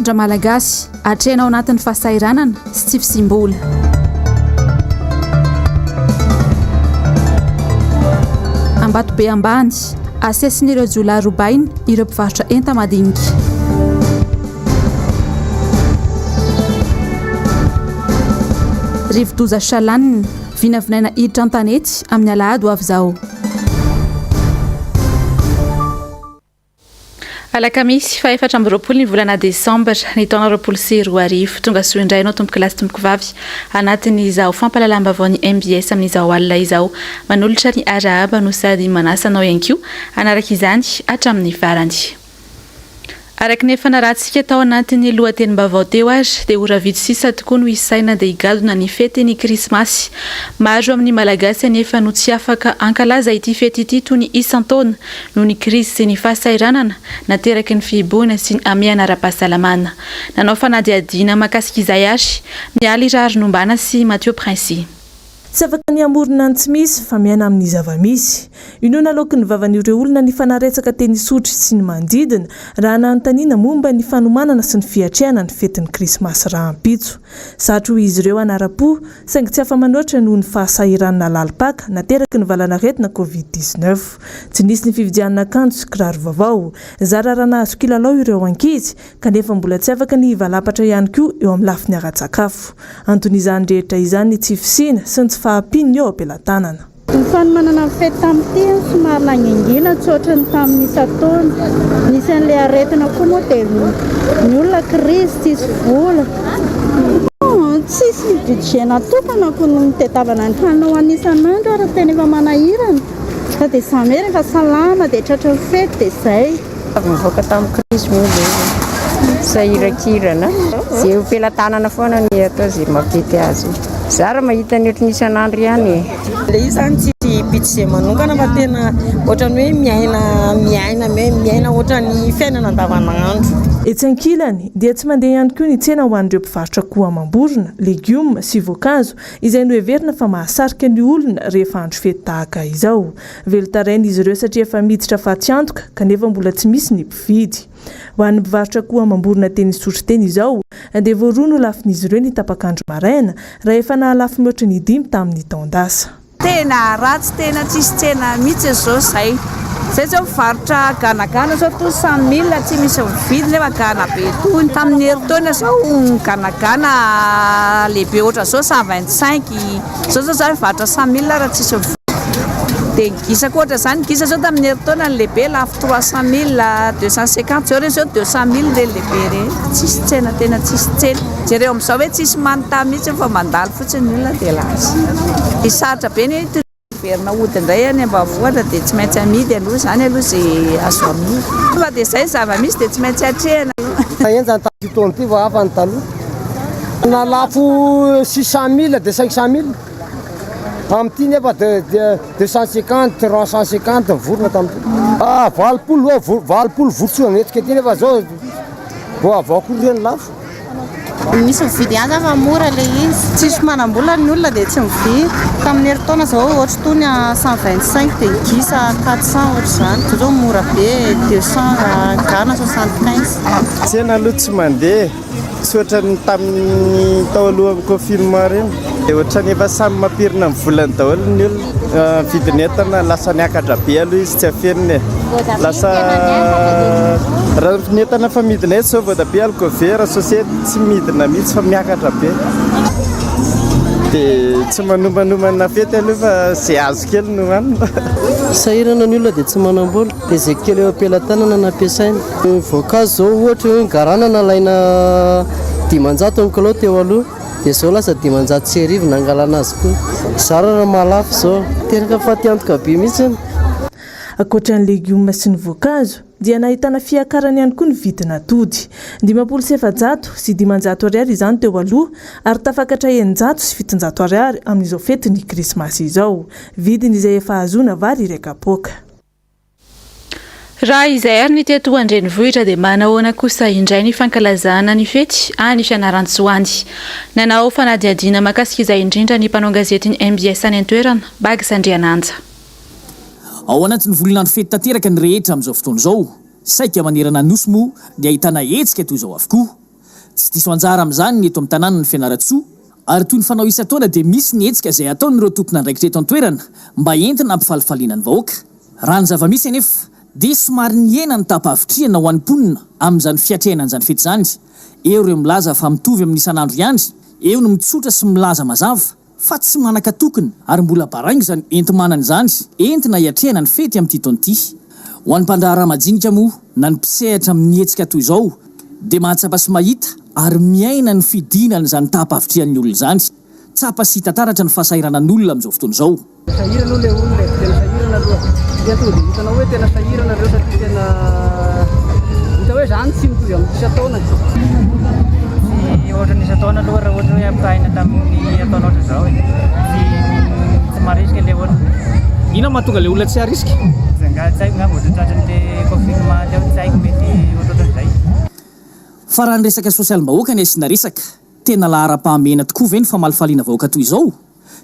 mpitandra malagasy atrehanao anatin'ny fahasairanana sy tsy fisimbola. Ambatobe ambany asesin'ireo jolahy robainy ireo mpivarotra enta madinika. Rivodoza Salanina vinavinaina hiditra an-tanety amin'ny alahady ho avy izao. Alakamisy fa 4 ny volana Desambra ny taona 2024 tonga soa indray ianao tomboky lasy tomboky vavy anatin'izao fampalalam-baovao ny MBS amin'izao alina izao manolotra ny arahaba no sady manasanao ihany koa anaraka izany hatramin'ny farany. Araka nefa narahantsika tao anatin'ny lohatenim-baovao teo ary dia ora vitsy sisa tokoa no isaina dia higadona ny fety ny krismasy. Maro amin'ny malagasy anefa no tsy afaka ankalaza ity fety ity toy ny isan-taona noho ny krizy sy ny fahasairanana nateraky ny fihibohana sy ny amiana ara-pahasalamana. Nanao fanadihadiana mahakasika izay ary mialy rary nombana sy Mathieu Prince. Tsy afaka ny amorona ny tsy misy fa miaina amin'ny zava-misy. Inoana aloky ny vavan'ireo olona ny fanaretsaka teny sotry sy ny manodidina raha nanontaniana momba ny fanomanana sy ny fiatrehana ny fetin'ny krismasy rahampitso. Satria izy ireo anara-po saingy tsy afa-manoatra noho ny fahasairanana lalipaka nateraky ny valanaretina COVID-19. Tsy nisy ny fividianana akanjo sy kiraro vaovao. Zara nahazo kilalao ireo ankizy kanefa mbola tsy afaka ny valapatra ihany koa eo amin'ny lafiny ara-tsakafo. Anton'izany rehetra izany ny tsy fisina sy ny fahampiny eo ampelantanana. Ny fanomanana fety tamin'ity somary nangingina tsotra ny tamin'ny isan-taona. Nisy an'ilay aretina koa moa dia ny olona krizy tsisy vola. Tsisy budget natokana koa no tetavana ny hanina ho anisan'andro ary tena efa manahirana. Fa dia samy rehefa salama dia tratra ny fety dia izay. Mivoaka tamin'ny krizy moa sahirakirana. Izay ampelantanana foana ny atao izay mampety azy. Zara mahita ny ohatry isan'andro ihany. Ilay izany tsy budget manokana fa tena ohatran'ny hoe miaina ohatran'ny fiainana andavanandro. Etsy ankilany dia tsy mandeha ihany koa ny tsena ho an'ireo mpivarotra koa amam-borona, legioma sy voankazo izay noheverina fa mahasarika ny olona rehefa andro fety tahaka izao. Velotaraina izy ireo satria efa miditra faty antoka kanefa mbola tsy misy ny mpividy. Ho an'ny mpivarotra koa amam-borona teny sotry teny izao dia voaroa no lafin'izy ireo ny tapakandro maraina raha efa nahalafy mihoatra ny 5 tamin'ny taondasa. Tena ratsy tena tsisy tsena mihitsy izao izay. Zay zao mivarotra ganagana zao to 100 000 tsy misy mividy nefa gana be toy. Tamin'ny herintaona zao ganagana lehibe ohatra zao 125. Zao zao mivarotra 100 000 raha tsisy mividy. Dia gisa koa ohatra zany gisa zao tamin'ny herintaona ny lehibe lafo 300 000, 250 zao zao 200 000 le lehibe re. Tsisy tsena tena tsisy tsena. Jereo amin'izao hoe tsisy manontany mihitsy fa mandalo fotsiny ny olona dia lasa. Sarotra be ny verina ody indray any ambavohatra dia tsy maintsy amidy aloha zany aloha izay azo amidy. Fa dia izay zava-misy dia tsy maintsy atrehana. Enjany tamin'ity ity vao avy ny taloha. Nalafo 600 000 dia 500 000. Amin'ity nefa dia 250, 350 vorona tamin'ity. valopolo vorotsoa netika ity nefa zao vao avao koa ireny lafo. Misy mividy azy fa mora ilay izy. Tsisy manam-bola ny olona dia tsy mividy. Tamin'ny herintaona zao ohatra toy ny 125 dia gisa 400 ohatra izany. Zao mora be 200 gana 75. Tsena aloha tsy mandeha. Tsy ohatran'ny tamin'ny tao alohan'ny confinement reny. Dia ohatrany efa samy mampirina amin'ny volany daholo ny olona. Vidin'entana lasa niakatra be aloha izy tsy afeniny. Lasa raha n'entana fa midina eto zao voatabia alkovera sosety tsy midina mihitsy fa miakatra be. Dia tsy manombanomana fety aloha fa izay azo kely no hanina. Sahirana ny olona dia tsy manam-bola dia izay kely eo ampelantanana nampiasaina. Voankazo zao ohatra hoe garana nalaina 500 amin'ny kilao teo aloha dia zao lasa 550 nangalana azy koa. Zara raha mahalafo zao teraka faty antoka be mihitsy. Ankoatran'ny legioma sy ny voankazo dia nahitana fiakarany ihany koa ny vidin'atody. 500 sy 500 ariary izany teo aloha ary tafakatra 900 sy 700 ariary amin'izao fetin'ny krismasy izao. Vidiny izay efa azoana vary iraika-poaka. Raha izay ary ny teto andrenivohitra dia manahoana kosa indray ny fankalazana ny fety any Fianaratsoany. Nanao fanadihadiana mahakasika izay indrindra ny mpanao gazety ny MBS any an-toerana Bagy Sandriananja. Ao anatin'ny volinandro fety tanteraka ny rehetra amin'izao fotoana izao, saika manerana nosy moa dia ahitana hetsika toy izao avokoa. tsy diso anjara amin'izany ny eto amin'ny tanàna ny fianaratsoa ary toy ny fanao isa-taona dia misy ny hetsika izay ataon'ireo tompona andraikitra eto an-toerana mba entina ampifalifaliana ny vahoaka raha ny zava-misy anefa dia somary ny ena ny tapa-avitriana ho an'nyponina amin'izany fiatrehanan'izany fety izany eo ireo milaza fa mitovy amin'ny isan'andro ihany eo no mitsotra sy milaza mazava fa tsy manaka-tokony ary mbola barainga izany enti-manana izany entina hiatrehana ny fety amin'ity taona ity ho an'ny mpandraharaha majinika moa na ny mpisehatra amin'ny hetsika toy izao dia mahatsapa sy mahita ary miaina ny fidinana izany tapa-avitrian'ny olona izany tsapa sy tantaratra ny fahasahiranan'ny olona amin'izao fotoana izao sahirana le olona tena sahirana aloha dia tonga dia hitanao hoe tena sahirana reo satria tena hita hoe zany tsy mitovy amin'ny isa-taona tsy ohatran'ny isa-taona aloha raha ohatra hoe ampitahina tamin'ny ataona ohatra izao tsy maharisika le ohatra ina mahatonga le olona tsy harisika tsaiko nga ohatra tratran'le confinement teo tsaiko mety ohatrohatran'izay fa raha ny resaka sosialim-bahoaka ny asiana resaka tena lahara-pahamehana tokoa ve ny famalifaliana vahoaka toy izao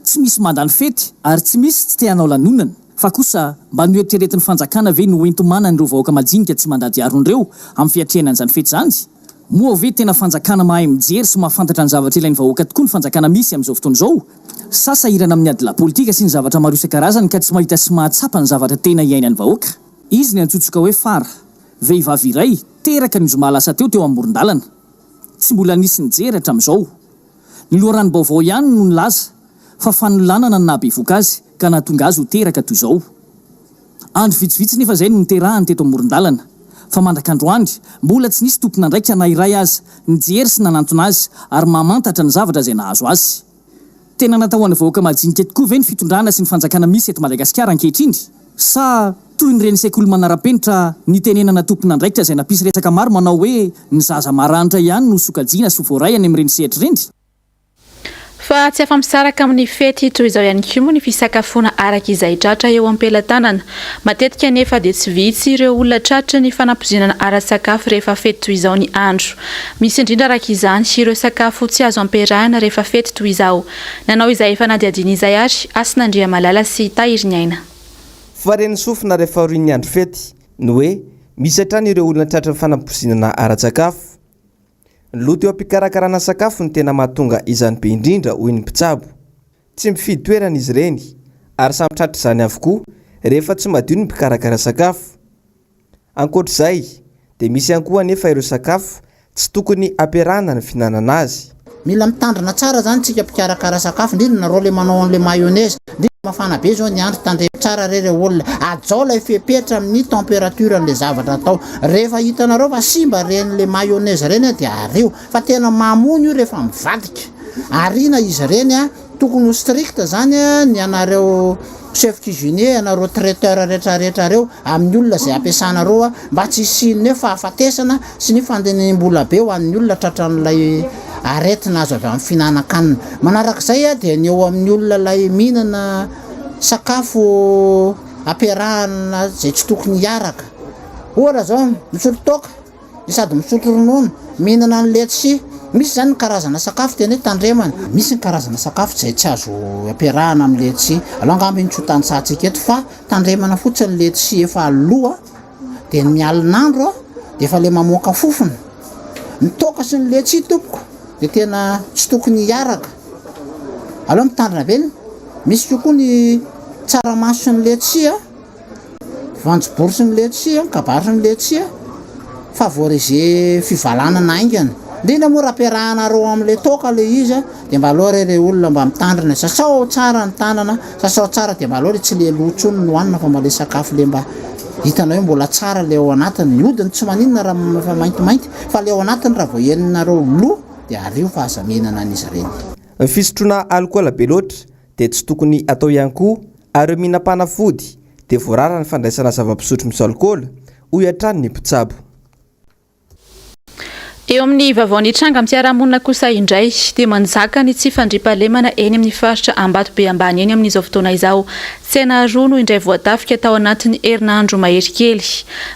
tsy misy mandany fety ary tsy misy tsy te-hanao lanonana fa kosa mba noeritreretin'ny fanjakana ve no entomana n'ireo vahoaka majinika tsy mandady aron'ireo amin'ny fiatrehanan'izany fety izany moa ve tena fanjakana mahay mijery sy mahafantatra ny zavatra ilain'ny vahoaka tokoa ny fanjakana misy amin'izao fotoana izao sa sahirana amin'ny adila politika sy ny zavatra maro isan-karazany ka tsy mahita sy mahatsapa ny zavatra tena iainan'ny vahoaka izy ny antsotsoka hoe fara vehivavy iray teraka ny zoma lasa teo amoron-dalana tsy mbola nisy nijery hatramin'izao ny loharano baovao ihany no nilaza fa fanolanana ny nahabevoka azy ka nahatonga azy ho teraka toy izao andro vitsivitsy nefa izay no niterahany teto amoron-dalana fa mandrak'androandry mbola tsy nisy tompona ndraikitra na iray azy nijery sy nanantona azy ary mamantatra ny zavatra izay nahazo azy tena natao any vahoaka majinika tokoa ve ny fitondrana sy ny fanjakana misy eto Madagasikara ankehitriny sa toy ny reny sekoly manara-penitra nitenenana tompona ndraikitra izay nampisy resaka maro manao hoe ny zaza maranitra ihany no sokajiana sy voray any amin'ireny sehatra ireny fa tsy afa-misaraka amin'ny fety toy izao ihany koa moa ny fisakafoana araka izay tratra eo am-pelantanana matetika nefa dia tsy vitsy ireo olona tratra ny fanampozinana ara-sakafo rehefa fety toy izao ny andro misy indrindra araka izany ireo sakafo tsy azo amperahana rehefa fety toy izao nanao izay efa nadiadiana izay ary Asinandria Malala sy Tahiry Aina fa reny sofina rehefa aorian'ny andro fety no hoe misy hatrany ireo olona tratra ny fanampozinana ara-sakafo ny loto eo am-pikarakarana sakafo ny tena mahatonga izany be indrindra hoy ny mpitsabo tsy mifidy toerana izy ireny ary samy tratra izany avokoa rehefa tsy madio ny mpikarakara sakafo ankoatr'izay dia misy ihany koa anefa ireo sakafo tsy tokony ampiarahana ny fihinanana azy mila mitandrina tsara zany tsika mpikarakara sakafo indrindra nareo le manao an'le mayonnaise mafana be zao ny andro tandremo tsara reny olona ajao lay fepetra amin'ny température an'le zavatra atao rehefa hitanareo fa simba ren'le mayonnaise reny dia ario fa tena mamony io rehefa mivadika arina izy reny tokony ho strict zany ny anareo chef cuisinier anareo traiteur rehetrarehetra reo amin'ny olona zay ampiasanareo mba tsy isiny hoe fahafatesana sy ny fandininim-bola be ho an'ny olona tratran'lay aretina azo avy amin'ny fihinana-kanina manarak'izay dia ny eo amin'ny olona lay mihinana sakafo ampiarahana zay tsy tokony hiaraka ohatra zao misotro toaka sady misotro ronono mihinana ny letchi misy zany ny karazana sakafo tena hoe tandremana misy ny karazana sakafo zay tsy azo ampiarahana amin'ny letchi aloha angamba iny tsy ho tantsahantsika eto fa tandremana fotsiny letchi efa aloha dia ny mialin'andro dia efa le mamoaka fofona ny toaka sy ny letchi tompoko dia tena tsy tokony hiaraka aloha mitandrina velona misy kokoa ny tsaramaso sy ny letchi voanjobory sy ny letchi kabaro sy ny letchi favoriser fivalanana aingana indrindra moa raha ampiarahanareo amin'le toaka le izy dia mba aloha re olona mba mitandrina sasao tsara ny tanana sasao tsara dia mba aloha tsy le lotsony no hanina fa mba le sakafo le mba hitanao hoe mbola tsara le ao anatiny ny odiny tsy maninona raha fa maintimainty fa le ao anatiny raha voaheninareo lo dia ario fa aza mihinana an'izy ireny ny fisotroana alikola be loatra dia tsy tokony atao ihany koa ary mihinam-panafody dia voarara ny fandraisana zava-pisotro misy alikola hoy hatrany ny mpitsabo eo amin'ny vaovaon'ny tranga amin'ny fiarahamonina kosa indray dia manjaka ny tsy fandriampahalemana eny amin'ny faritra Ambatobe ambany eny amin'izao fotoana izao tsena roa no indray voatafika tao anatin'ny herinandro mahery kely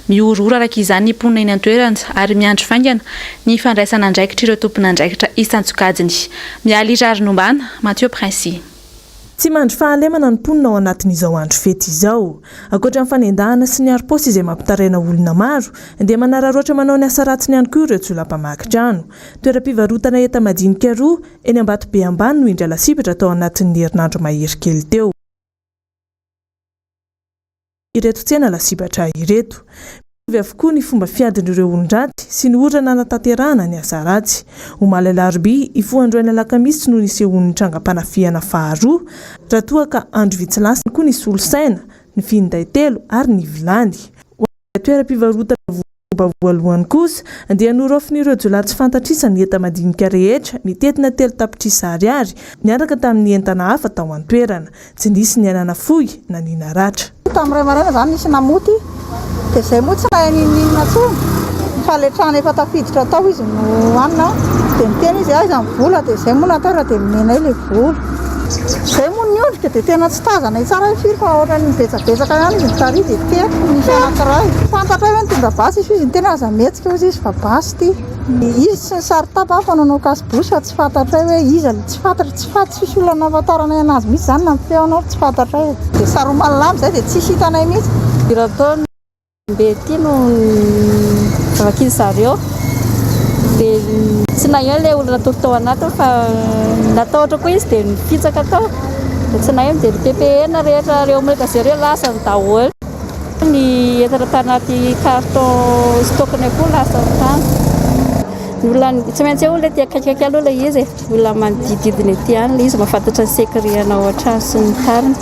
miorora araka izany ny mponina eny an-toerana ary miandry faingana ny fandraisana andraikitra ireo tompona andraikitra isan-tsokajiny mialy rary nombana Mathieu Prince Tsy mandry fahalemana ny mponina ao anatin'izao andro fety izao. Ankoatra ny fanendahana sy ny arim-paosy izay mampitaraina olona maro, dia manararaotra manao ny asa ratsiny ihany koa ireo tsolapa-makin-trano. Toeram-pivarotana enta-madinika 2 eny Ambatobe ambany no indray lasipatra tao anatin'ny herinandro mahery kely teo. Ireto tsena lasipatra ireto. Mitovy avokoa ny fomba fiadin'ireo olon-dratsy sy ny orana natanterahana ny asa ratsy. Omaly Alarobia ifoandro any Alakamisy no nisehon'ny trangam-panafiana faharoa, raha toa ka andro vitsy koa ny solosaina, ny finday 3 ary ny vilany. Toeram-pivarotana voalohany kosa dia noraofin'ireo jolahy tsy fantatrisany enta-madinika rehetra mitetina 3 tapitrisa ariary miaraka tamin'ny entana hafa tao an-toerana. Tsy nisy ny anana fohy na ny naratra. Tamin'iray maraina zany nisy namoty dia izay moa tsy naninina tsony faletrana efa tafiditra tao izy no anina dia miteny izy aiza ny vola dia izay moa natara dia menay ilay vola. Izay moa ny ondrika dia tena tsy tazana tsara firy fa ohatrany betsabetsaka ihany izy nitary dia teko nisy anankiray. Fantatra hoe mitondra basy izy ny tena aza metsika hozy izy fa basy ty. Izy sy ny sary tapa fa nanao kasibosy fa tsy fantatra hoe izy tsy fantatra olana afatarana anazy mihitsy zany na feonao tsy fantatra hoe dia sary malama izay dia tsy hitanay mihitsy. Rahatao be ty no vakizy zareo dia tsy nahiona ilay olona tao anatiny fa natao ohatra koa izy dia nifitsaka tao dia tsy nahiona dia PPN rehetra reo maika zareo lasany daholo. Ny entana tanaty carton stockny koa lasany tany. Olona tsy maintsy olona tia kaikaiky aloha ilay izy olona manodididina ety ihany ilay izy mahafantatra ny sekriana ao an-trano sy ny tariny.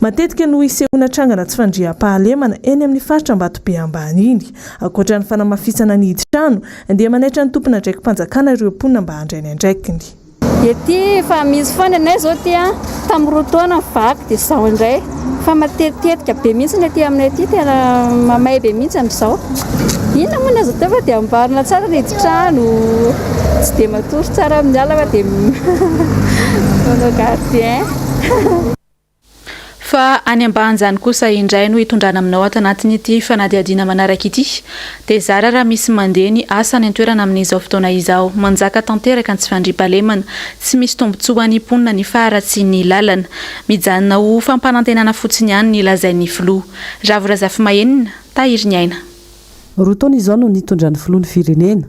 Matetika no isehona trangana tsy fandriam-pahalemana eny amin'ny faritra Ambatobe ambany iny. Ankoatra ny fanamafisana ny hidi-trano dia manaitra ny tompona ndraikim-panjakana ireo mponina mba handray ny andraikiny. Ety fa misy foana anay zao ty tamin'ny roa taona vaky dia izao indray fa matetika be mihitsy ny ety aminay ety tena mamay be mihitsy amin'izao. Inona moa ny azo atao fa dia ambarina tsara ny hidi-trano, tsy dia matory tsara amin'ny ala fa dia manao gardien. Fa any ambanjany kosa indray no hitondrana aminao ato anatin'ity fanadihadiana manaraka ity dia zara raha misy mandeha ny asa ny antoerana amin'izao fotoana izao manjaka tanteraka ny tsy fandriam-pahalemana tsy misy tombotsoa ny mponina ny faharatsy ny lalana mijanona ho fampanantenana fotsiny ihany ny lazain'ny filoha ravorazafy mahenina tahiry ny aina. Roa taona izao no nitondran'ny filohan'ny firenena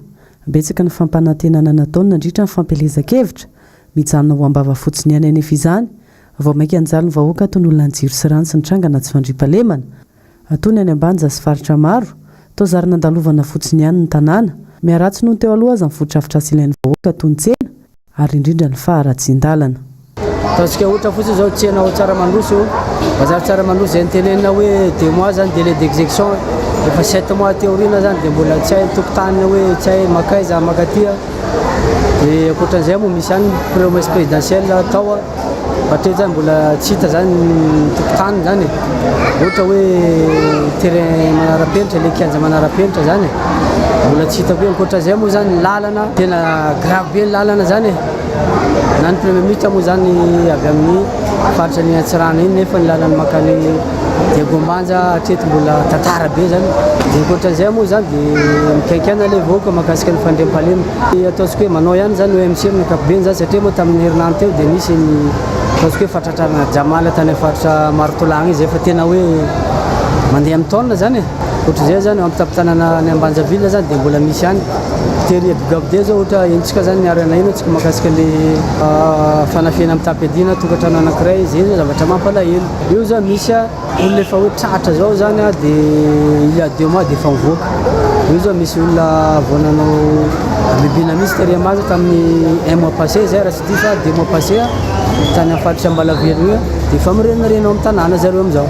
betsaka ny fampanantenana nataony nandritra ny fampelezan-kevitra mijanona ho ambava fotsiny ihany anefa izany. Vao maika anjalo ny vahoaka atony olona ny jiro sy rano sy ny trangana tsy fandriam-pahalemana atony any ambanja sy faritra maro tao zary nandalovana fotsiny ihany ny tanàna miaratsy noho teo aloha aza mifotrafitra sy ilain'ny vahoaka atony tsena ary indrindra ny faharatsindalana. Ataontsika ohatra fotsiny zao tsena ao Tsaramandoso bazary Tsaramandoso izay nitenenina hoe 2 mois zany délai d'exécution efa 7 mois théorina zany dia mbola tsy hay tokotany hoe tsy hay makaiza makatia dia ankoatran'izay moa misy ihany promesse présidentielle tao Pateo zany mbola tsy hita zany tokotany zany ohatra hoe terrain manara-penitra ilay kianja manara-penitra zany mbola tsy hitako hoe ankoatran'izay moa zany lalana tena grave be ny lalana zany na ny premier ministre moa zany avy amin'ny faritra ny Antsirana iny nefa ny lalana makany Diagombanja hatreto mbola tantara be zany dia ankoatran'izay moa zany dia mikaikana ilay vahoaka mahakasika ny fandriam-pahalemana ataontsika hoe manao ihany zany hoe MC amin'ny ankapobeny zany satria moa tamin'ny herinandro teo dia nisy ny ataontsika hoe fatratrarana jamala tany amin'ny faritra Martolagna izy efa tena hoe mandeha amin'ny taona zany ohatr'izay zany ampitapitanana ny Ambanjaville zany dia mbola misy ihany tery abigabde zao ohatra entsika zany niarana ino antsika mahakasika le fanafiana amin'ny tapiadina tokantrano anankiray izay zao zavatra mampalahelo io zao misy olona efa hoe tratra zao zany dia il y a 2 mois dia efa mivoaka io zao misy olona vao nanao bibina misy tery amazy tamin'ny 1 mois passé zay raha tsy difa 2 mois passé tany amin'ny faritra Ambalavelona io dia efa mirenarena amin'ny tanàna zareo amin'izao.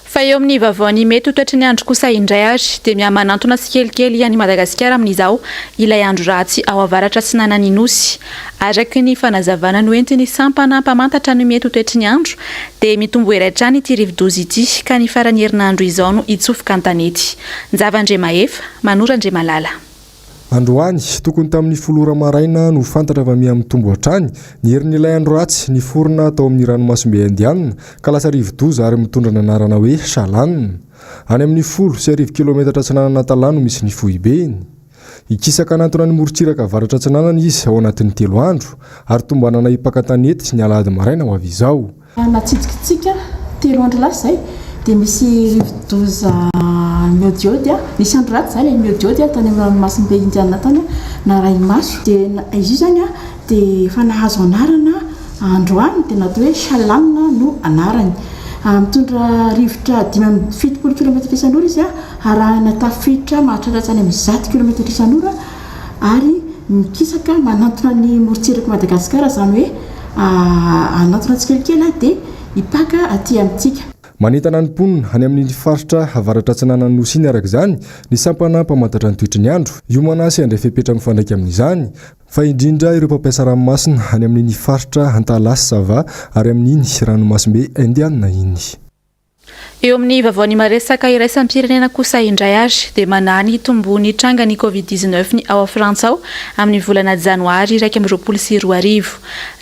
Fa eo amin'ny vaovaony mety ho toetry ny andro kosa indray ary dia mihamanantona sy kelikely any Madagasikara amin'izao ilay andro ratsy ao avaratra sy nanany nosy araky ny fanazavana no entiny sampana mpamantatra ny mety ho toetry ny andro dia mitombo eraitrany ity rivo-dozy ity ka ny farany herinandro izao no itsofoka an-tanety Nzavandre Mahefa Manorandre Malala. Androany tokony tamin'ny folora maraina no fantatra fa miamitombo hatrany ny herin'ilay andro ratsy ny forona tao amin'ny ranomasombe Indiana ka lasa rivo-doza ary mitondra ny anarana hoe Salanina any amin'ny 10 sy 10 kilometatra tsy nanana talano misy ny fohibeny. ikisaka anatona ny morotsiraka varatra tsinanana izy ao anatin'ny 3 andro ary tombanana ipakatanety sy ny alady maraina ho avy izao. Natsidikitsika 3 andro lasa zay dia misy rivodoza miodiody nisy andro ratsy zany miodiody tany amin'ny ranomasimbe indiana tany na raimaso dia izy io zany dia efa nahazo anarana androany dia natao hoe salamina no anarany. Mitondra rivotra 7 kilometra isan'ora izy arahana tafiditra mahatratra any amin'ny 10 kilometra isan'ora ary mikisaka manantona ny morotsiraka Madagasikara zany hoe anantona tsikelikely dia ipaka aty amintsika. Manentana ny mponina any amin'ny faritra avaratra tsinanana nosy iny araka izany ny sampana mpamantatra ny toetry ny andro io manasy andray fepetra mifandraiky amin'izany fa indrindra ireo mpampiasa ranomasina any amin'ny faritra Antalasy Sava ary amin'iny ranomasimbe Indiana iny. Eo amin'ny vaovao ny maresaka iraisam-pirenena kosa indray ary dia manany tombony tranga ny Covid-19 ny ao Frantsa ao amin'ny volana Janoary 2020.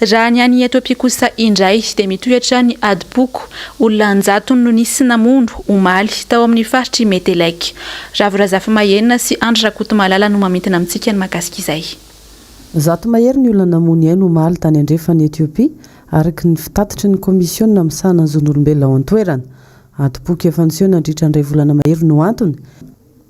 Raha ny any Etiopia kosa indray dia mitohatra ny adipoko olona 100 no nisy namondo omaly tao amin'ny faritra Metelek. Ravorazafy Mahenina sy Andry Rakotomalala no mamintina amintsika ny makasika izay. 100 mahery ny olona namony ainy omaly tany andrefany Etiopia araky ny fitatitry ny komisiona misahana ny zon'olombelona ao an-toerana. Adipoko efa niseho nandritra ndray volana mahery no antony.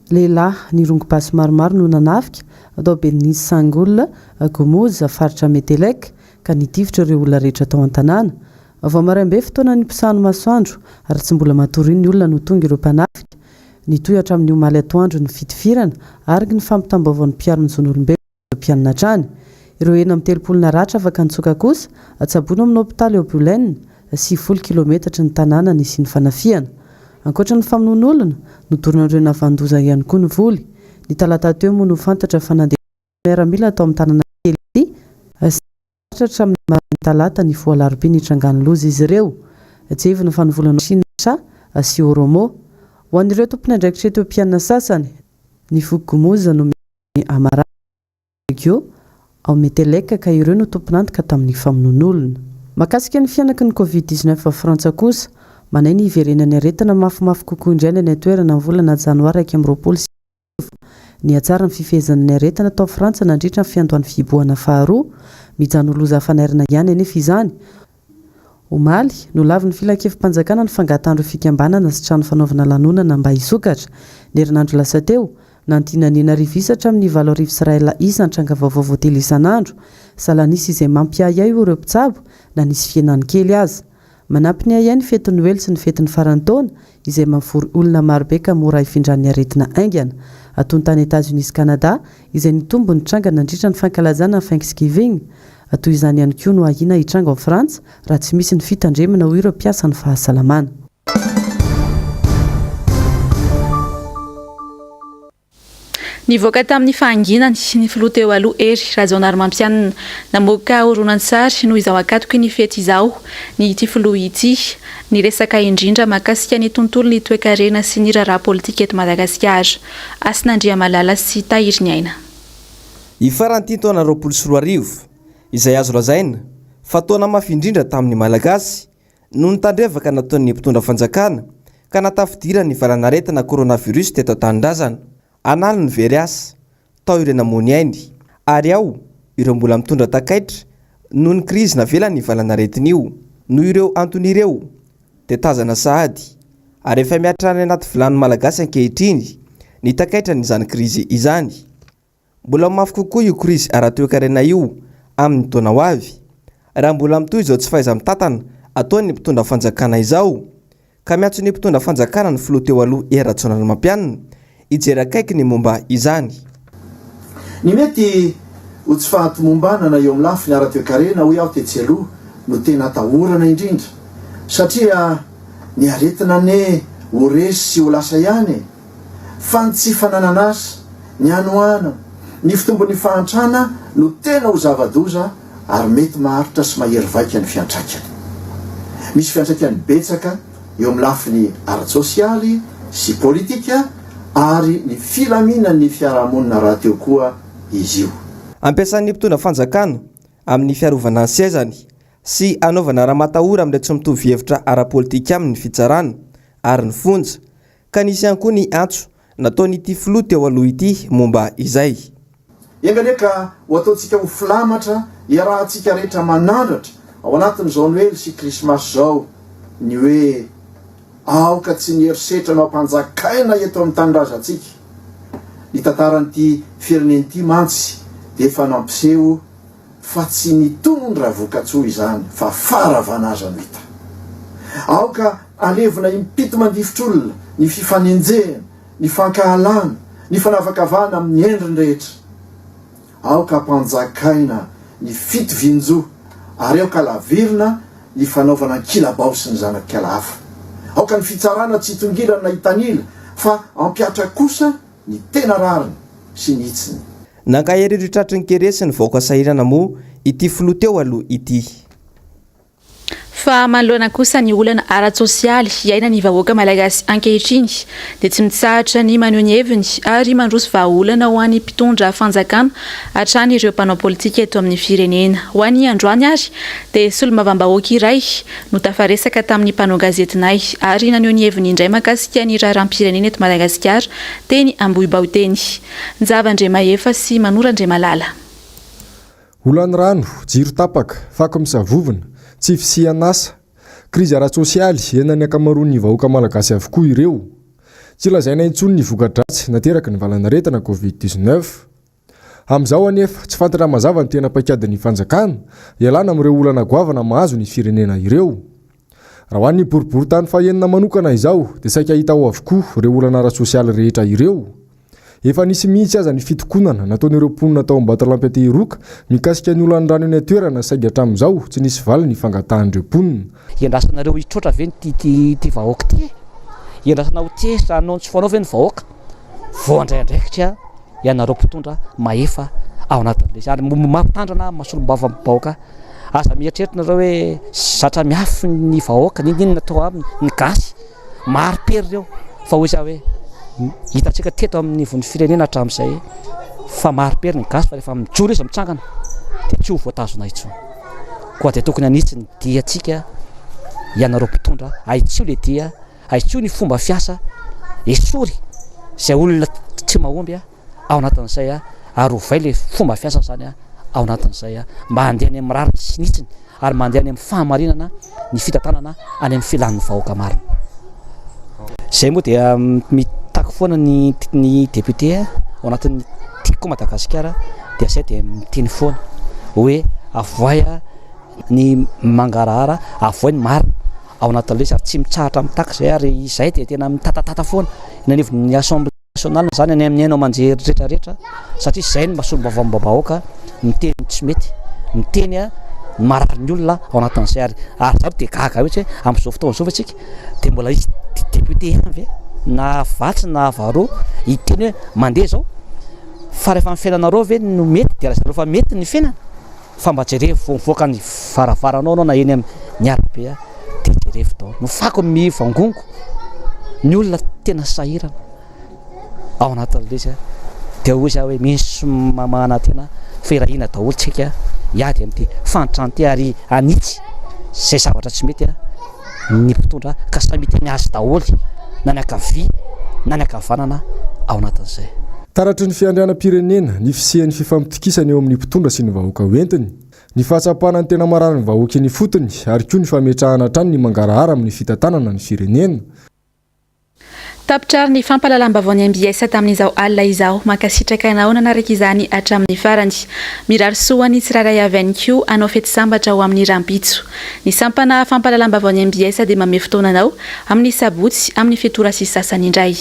Lehilahy ny rongo-pasy maromaro no nanafika atao Benisy Sangolona Gomoza faritra Metelek ka nitivitra ireo olona rehetra tao an-tanàna. Vao maraimbe fotoana ny mpisahany masoandro ary tsy mbola matory ny olona no tonga ireo mpanafika. Nitohatra amin'ny omaly atoandro ny fitifirana ary ny fampitam-baovao ny mpiaro ny zon'olombelona mpianina trany. Ireo 13 naratra afaka nitsoka kosa atsaboina amin'ny hopitaly Obulene 70 kilometatra ny tanàna nisy ny fanafiana. Ankoatra ny famonoan'olona nodorona ireo navandoza ihany koa ny voly. Ny talata teo moa no fantatra fa nandeha miaramila atao amin'ny tanàna kely ity sy amin'ny talata ny voalarobia ny trangano loza izy ireo. Jevy ny fanovolana China sy Oromo. Ho an'ireo tompony andraikitra Etiopiana sasany ny Fukumoza no Amarakio ao Metelek ka ireo no tomponantoka tamin'ny famonoan'olona. Makasika ny fianaky ny Covid-19 Frantsa kosa manay ny iverenany aretina mafimafy kokoa indray ny toerana amin'ny volana Janoary 2020. Ny atsara ny fifehezana ny aretina tao Frantsa nandritra ny fiandohan'ny fiboahana faharoa mijanoloza fanairina ihany anefa izany. Omaly no lavy ny filakevim-panjakana ny fangatandro fikambanana sy trano fanaovana lanonana mba hisokatra. Ny herinandro lasa teo nantinanina rivisatra amin'ny 7 Israela isa tranga vaovao voately isan'andro. Salanisy izay mampiayay ireo mpitsabo na nisy fienany kely aza. Manampy ny ayay ny fety Noely sy ny fety ny farantaona izay mampivory olona marobe ka mora hifindran'ny aretina aingana. Atony États-Unis sy Canada izay nitombo ny tranga nandritra ny fankalazana ny Thanksgiving. Toy izany ihany koa no ahina hitranga ao Frantsa raha tsy misy ny fitandremana ho ireo mpiasa ny fahasalamana. Nivoaka tamin'ny fahanginany ny filoha teo aloha ery Rajaonary Mampianina namoaka horonan-tsary no izao akatoky ny fety izao ny ity filoha ity ny resaka indrindra mahakasika ny tontolo ny toe-karena sy ny raharaha politika eto Madagasikara. Asin'Andriamalala sy Tahiry Niaina. Ifaranty taona 2020 izay azo lazaina fa taona mafy indrindra tamin'ny Malagasy no nitandrevaka nataon'ny mpitondra fanjakana ka natafidira ny valanaretina coronavirus teto an-tanindrazana. Analo ny very asa tao ireo namony ainy ary ao ireo mbola mitondra takaitra noho ny krizy navelany valanaretina io no ireo anton'ireo dia tazana sahady ary efa miatrany anaty vilany malagasy ankehitriny ny takaitra n'izany krizy izany. Mbola mafy kokoa io krizy ara-toe-karena io amin'ny taona ho avy raha mbola mitoy izao tsy faiza mitantana ataon'ny mpitondra fanjakana izao ka miatso ny mpitondra fanjakana ny filoha teo aloha Rajaonary Mampianina ijery akaiky ny momba izany. Ny mety ho tsy fahatomombanana eo amin'ny lafiny ara-toe-karena hoe aho tetsy aloha no tena atahorana indrindra satria ny aretina ne ho resy sy ho lasa ihany fa tsy fananana asa ny anoana ny fitombon'ny fahantrana no tena ho zava-doza ary mety maharitra sy mahery vaika ny fiantraikany. Misy fiantraikany betsaka eo amin'ny lafiny ara-tsosialy sy politika ary ny filaminan'ny fiarahamonina raha teo koa izy io. Ampiasan'ny mpitondra fanjakana amin'ny fiarovana ny sezany sy anaovana raha matahora amin'ilay tsy mitovy hevitra ara-politika amin'ny fitsarana ary ny fonja ka nisy ihany koa ny antso nataon'ity filoha teo aloha ity momba izay. enganeka ho ataontsika ho filamatra iarahantsika rehetra manandratra ao anatin'izao noely sy krismasy zao ny hoe aoka tsy ny herisetra nao ampanjakaina eto amin'ny tanindrazantsika ny tantaran'ity firenen'ity mantsy dia efa nampiseho fa tsy nitondra vokatsoa izany fa faravanaza no hita aoka alevina impito mandifotr'olona ny fifanenjehana ny fankahalana ny fanavakavana amin'ny endriny rehetra aoka ampanjakaina ny fito vinjo ary aoka lavirina ny fanaovana kilabao sy ny zanak'ala hafa aoka ny fitsarana tsy hitongilana na hitanila fa ampiatra kosa ny tena rariny sy ny hitsiny nankahery tratry ny keresy ny vaoaka sahirana moa ity filoha teo aloha ity fa manoloana kosa ny olana ara-tsosialy iaina ny vahoaka malagasy ankehitriny dia tsy mitsahatra ny maneho ny heviny ary mandroso vahaolana ho an'ny mpitondra fanjakana hatrany ireo mpanao politika eto amin'ny firenena ho an'ny androany ary dia solombavambahoaka iray no tafaresaka tamin'ny mpanao gazetinay ary naneho ny heviny indray makasika ny raharam-pirenena eto Madagasikara teny Ambohibao teny Nzavandre Mahefa sy Manorandre Malala olany rano jiro tapaka fako misavovona tsy fisianasa krizy ara-tsosialy enany akamaroan'ny vahoaka malagasy avokoa ireo tsy lazaina intsony ny voka-dratsy nateraka ny valanaretana covid-19 amin'izao anefa tsy fantatra mazava ny tena paikadin'ny fanjakana ialana amin'ireo olana goavana mahazo ny firenena ireo raha ho an'ny boribory tany fahenina manokana izao dia saika hita ao avokoa ireo olana ara-tsosialy rehetra ireo efa nisy mihitsy aza ny fitokonana nataon'ireo mponina tao Ambatolampy Tehiroka mikasika ny olana rano eny toerana saingy hatramin'izao tsy nisy valy ny fangatahan'ireo mponina iandrasanareo itrotra ve ty vahoaka ty iandrasana ho tesa anao tsy fanao ve ny vahoaka vao andraindraikitra ianareo mpitondra Mahefa ao anatin'le ary mampitandrana masolombavambahoaka aza mieritreritra nareo hoe zatra miafy ny vahoaka ninona natao aminy ny gasy maro-pery reo fa hoy hoe hitantsika teto amin'ny vony firenena hatramin'izay fa maro-pery ny gasy fa rehefa mijoro izy mitsangana dia tsy ho voatazona intsony koa dia tokony hanitsy ny diantsika ianareo mpitondra haitsio le dia haitsio ny fomba fiasa esory izay olona tsy mahomby ao anatin'izay ary hovay le fomba fiasa zany ao anatin'izay mba handeha any amin'ny rariny sy nitsiny ary mandeha any amin'ny fahamarinana ny fitantanana any amin'ny filan'ny vahoaka marina zay moa dia mitako foana ny député ao anatin'ny tiako Madagasikara dia zay dia miteny foana hoe avoay ny mangarahara avoay ny marina ao anatin'le ary tsy mitsahatra mitaka zay ary izay dia tena mitatatata foana nanivon'ny assemblée nationale zany any amin'ny hainao manjery rehetrarehetra satria zay ny masolombavambahoaka miteny tsy mety miteny marary ny olona ao anatin'izay ary zao dia gaga hoe amin'izao fotoana zao atsika dia mbola izy député avy na vatsy na varoa hiteny hoe mandeha zao fa rehefa amin'ny fiainanareo ve no mety dia zareo fa mety ny fiainana fa mba jerevy voavoaka ny varavaranao anao na eny amin'ny arabe dia jerevy dao no fako mivangongo ny olona tena sahirana ao anatin'le izy dia hoy izy hoe misy mamana tena firahina daholo tsika hiady amin'ity fantranty ary anitsy zay zavatra tsy mety ny mpitondra ka samiteny azy daholo na ny akavia na ny akavanana ao anatin'izay taratry ny fiandrianam-pirenena ny fisihan'ny fifampitokisana eo amin'ny mpitondra sy ny vahoaka hoentiny ny fahatsapana ny tena marary ny vahoaka ny fotony ary koa ny fametrahana trany ny mangarahara amin'ny fitantanana ny firenena tapitrar ny fampalalam-bavaon'ny MBS tamin'izao alina izao mankasitraka anao nanaraka izany hatramin'ny farany mirary soany tsiraray avy any koa anao fety sambatra ho amin'ny rampitso ny sampana fampalalam-bavaon'ny MBS dia mame fotoana anao amin'ny sabotsy amin'ny fetora sy sasany indray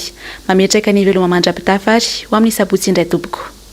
mametraka ny veloma mandrapitafary ho amin'ny sabotsy indray tompoko